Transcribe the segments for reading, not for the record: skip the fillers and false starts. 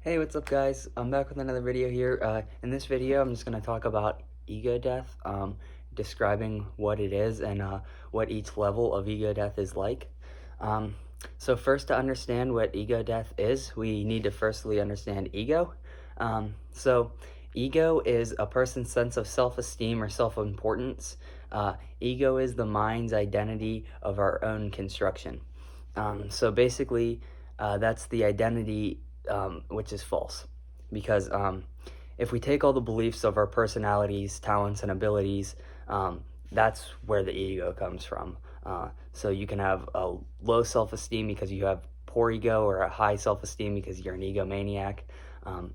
Hey, what's up guys? I'm back with another video here. In this video, I'm just going to talk about ego death, describing what it is and what each level of ego death is like. Um, so first, to understand what ego death is, we need to firstly understand ego. So ego is a person's sense of self-esteem or self-importance. Ego is the mind's identity of our own construction. So basically, that's the identity which is false. Because if we take all the beliefs of our personalities, talents, and abilities, that's where the ego comes from. So you can have a low self-esteem because you have poor ego, or a high self-esteem because you're an egomaniac. Um,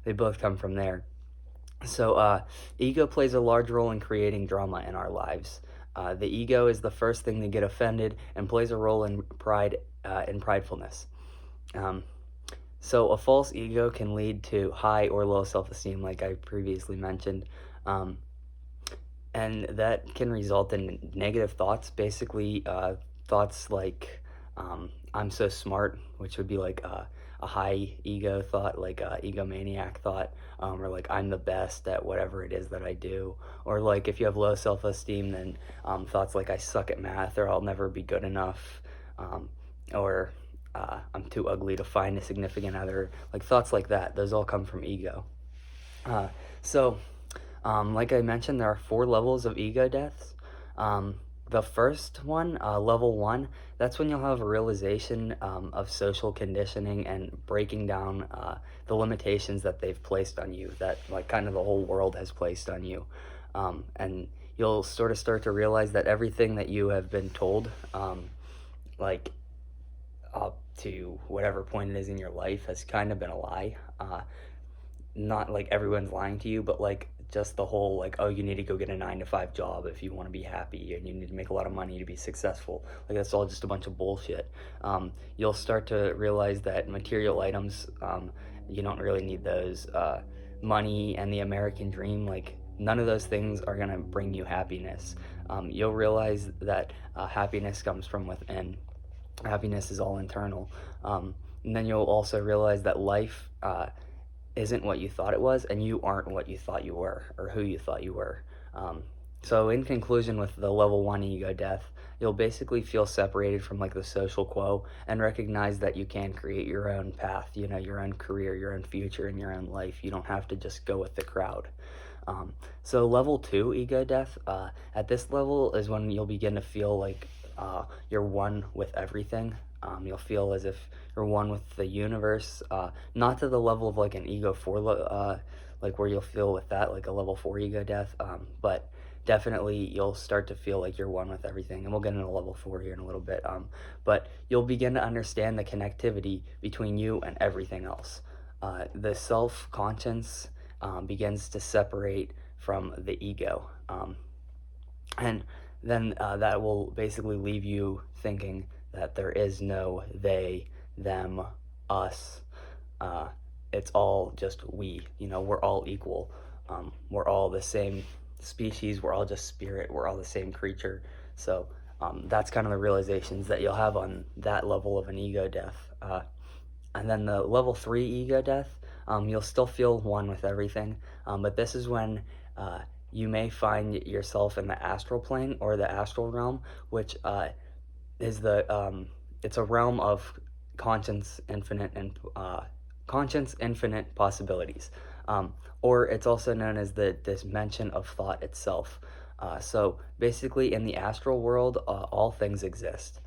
they both come from there. So ego plays a large role in creating drama in our lives. The ego is the first thing to get offended and plays a role in pride and pridefulness. Um, so a false ego can lead to high or low self-esteem, like I previously mentioned. Um, and that can result in negative thoughts, basically thoughts like I'm so smart, which would be like a high ego thought, like a egomaniac thought, or like I'm the best at whatever it is that I do. Or like if you have low self-esteem, then thoughts like I suck at math, or I'll never be good enough, um, or I'm too ugly to find a significant other. Like thoughts like that, those all come from ego. Uh, so like I mentioned, there are 4 levels of ego deaths. The first one, level 1, that's when you'll have a realization of social conditioning and breaking down the limitations that they've placed on you, that like kind of the whole world has placed on you. And you'll sort of start to realize that everything that you have been told, like up to whatever point it is in your life, has kind of been a lie. Not like everyone's lying to you, but like just the whole like, oh, you need to go get a 9 to 5 job if you want to be happy, and you need to make a lot of money to be successful. Like that's all just a bunch of bullshit. You'll start to realize that material items, you don't really need those. Money and the American dream, like none of those things are gonna bring you happiness. You'll realize that happiness comes from within. Happiness is all internal. And then you'll also realize that life isn't what you thought it was, and you aren't what you thought you were, or who you thought you were. So in conclusion, with the level 1 ego death, you'll basically feel separated from like the social quo and recognize that you can create your own path, your own career, your own future, and your own life. You don't have to just go with the crowd. So level 2 ego death, at this level is when you'll begin to feel like you're one with everything. You'll feel as if you're one with the universe, not to the level of like an ego 4, like where you'll feel with that, like a level 4 ego death, but definitely you'll start to feel like you're one with everything, and we'll get into level 4 here in a little bit, but you'll begin to understand the connectivity between you and everything else. The self-conscience begins to separate from the ego, and then that will basically leave you thinking that there is no they, them, us. Uh, it's all just we. We're all equal. We're all the same species. We're all just spirit. We're all the same creature. So that's kind of the realizations that you'll have on that level of an ego death. And then the level 3 ego death, you'll still feel one with everything, but this is when you may find yourself in the astral plane or the astral realm, which is it's a realm of conscience infinite and conscience infinite possibilities, or it's also known as the dimension of thought itself. So basically, in the astral world, all things exist.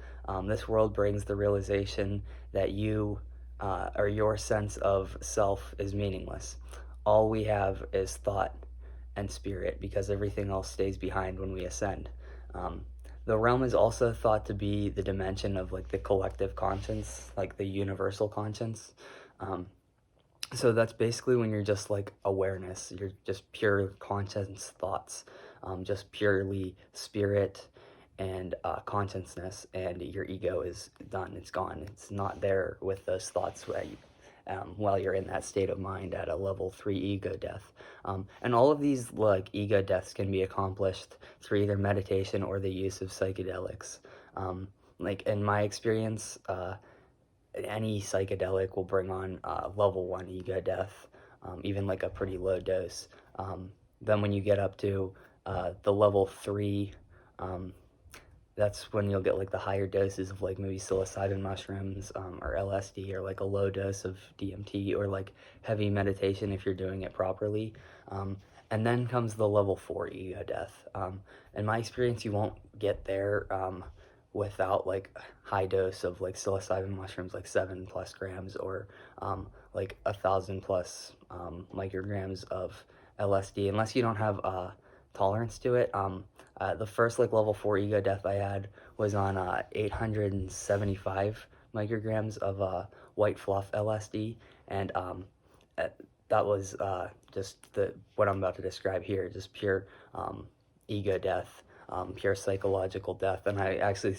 This world brings the realization that you or your sense of self is meaningless. All we have is thought and spirit, because everything else stays behind when we ascend. Um, the realm is also thought to be the dimension of like the collective conscience, like the universal conscience. Um, so that's basically when you're just like awareness, you're just pure conscience thoughts, just purely spirit and consciousness, and your ego is done, it's gone, it's not there with those thoughts while you're in that state of mind at a level 3 ego death. And all of these like ego deaths can be accomplished through either meditation or the use of psychedelics. Like in my experience, any psychedelic will bring on level 1 ego death, even like a pretty low dose. Then when you get up to the level 3, um, that's when you'll get like the higher doses of like maybe psilocybin mushrooms, or LSD, or like a low dose of DMT, or like heavy meditation if you're doing it properly. Um, and then comes the level 4 ego death. In my experience, you won't get there without like high dose of like psilocybin mushrooms, like 7+ grams, or like 1,000+ micrograms of LSD, unless you don't have tolerance to it. The first like level 4 ego death I had was on 875 micrograms of white fluff LSD, and uh, that was just what I'm about to describe here, just pure ego death, pure psychological death. And I actually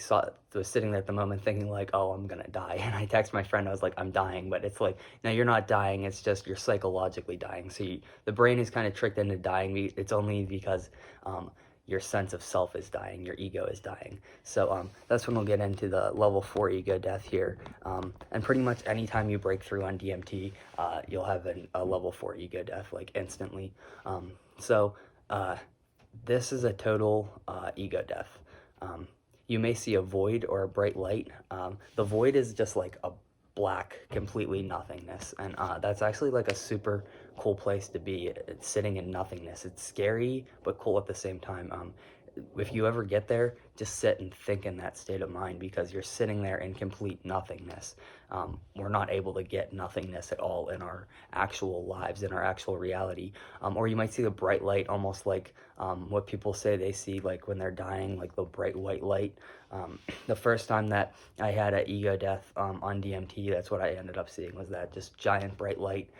was sitting there at the moment thinking like, oh, I'm gonna die. And I text my friend, I was like, I'm dying. But it's like, no, you're not dying. It's just you're psychologically dying. So the brain is kind of tricked into dying. It's only because your sense of self is dying, your ego is dying. So that's when we'll get into the level 4 ego death here. And pretty much anytime you break through on DMT, you'll have a level 4 ego death, like instantly. So this is a total ego death. You may see a void or a bright light. The void is just like a black, completely nothingness, and that's actually like a super cool place to be. It's sitting in nothingness. It's scary but cool at the same time. If you ever get there, just sit and think in that state of mind, because you're sitting there in complete nothingness. We're not able to get nothingness at all in our actual lives, in our actual reality. Or you might see the bright light, almost like what people say they see like when they're dying, like the bright white light. The first time that I had an ego death on DMT, that's what I ended up seeing, was that just giant bright light.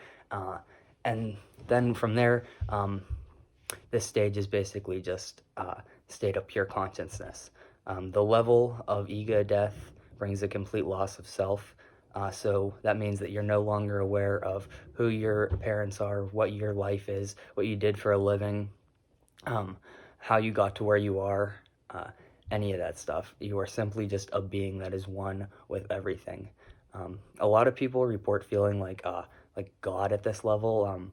And then from there, this stage is basically just state of pure consciousness. The level of ego death brings a complete loss of self. So that means that you're no longer aware of who your parents are, what your life is, what you did for a living, how you got to where you are, any of that stuff. You are simply just a being that is one with everything. A lot of people report feeling like God at this level.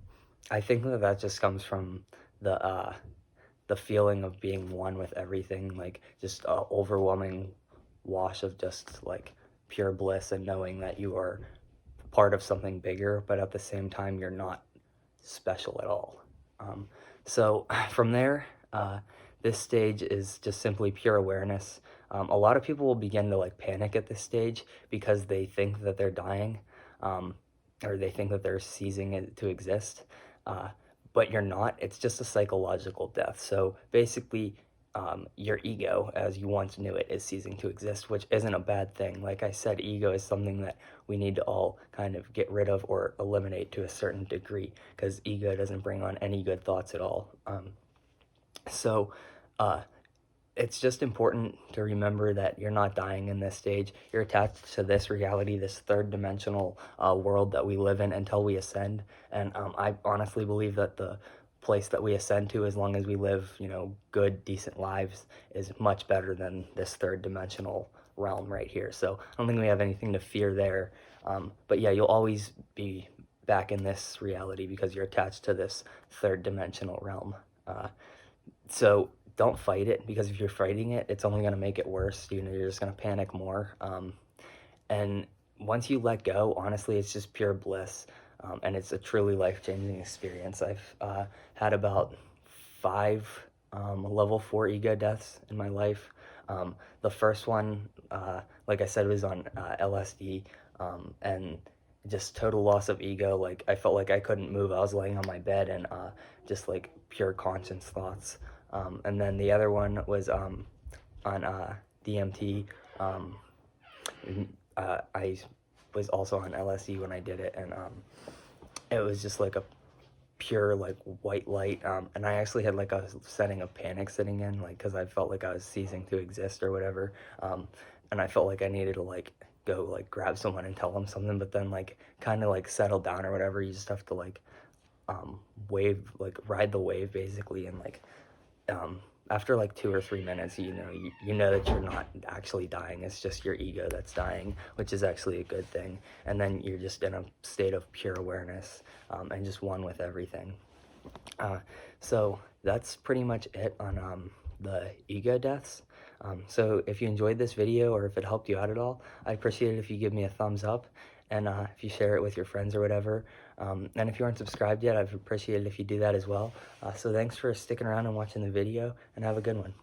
I think that just comes from the feeling of being one with everything, like just a overwhelming wash of just like pure bliss, and knowing that you are part of something bigger, but at the same time you're not special at all. So from there, this stage is just simply pure awareness. A lot of people will begin to like panic at this stage because they think that they're dying, or they think that they're ceasing it to exist. But you're not. It's just a psychological death. So basically, your ego, as you once knew it, is ceasing to exist, which isn't a bad thing. Like I said, ego is something that we need to all kind of get rid of or eliminate to a certain degree, because ego doesn't bring on any good thoughts at all. So it's just important to remember that you're not dying in this stage. You're attached to this reality, this third dimensional world that we live in until we ascend. And I honestly believe that the place that we ascend to, as long as we live, good, decent lives, is much better than this third dimensional realm right here. So I don't think we have anything to fear there. But yeah, you'll always be back in this reality because you're attached to this third dimensional realm. So don't fight it, because if you're fighting it, it's only going to make it worse. You're just going to panic more. And once you let go, honestly, it's just pure bliss. And it's a truly life-changing experience. I've had about 5 level 4 ego deaths in my life. The first one, like I said, was on LSD, and just total loss of ego. Like I felt like I couldn't move. I was laying on my bed, and just like pure conscience thoughts. And then the other one was on DMT. I was also on LSD when I did it, and it was just like a pure like white light, and I actually had like a setting of panic sitting in, like because I felt like I was ceasing to exist or whatever, and I felt like I needed to like go like grab someone and tell them something, but then like kind of like settle down or whatever. You just have to like wave, like ride the wave basically, and like after like 2 or 3 minutes, you know that you're not actually dying. It's just your ego that's dying, which is actually a good thing. And then you're just in a state of pure awareness, and just one with everything. So that's pretty much it on the ego deaths. So if you enjoyed this video, or if it helped you out at all, I'd appreciate it if you give me a thumbs up, and if you share it with your friends or whatever. And if you aren't subscribed yet, I'd appreciate it if you do that as well. So thanks for sticking around and watching the video, and have a good one.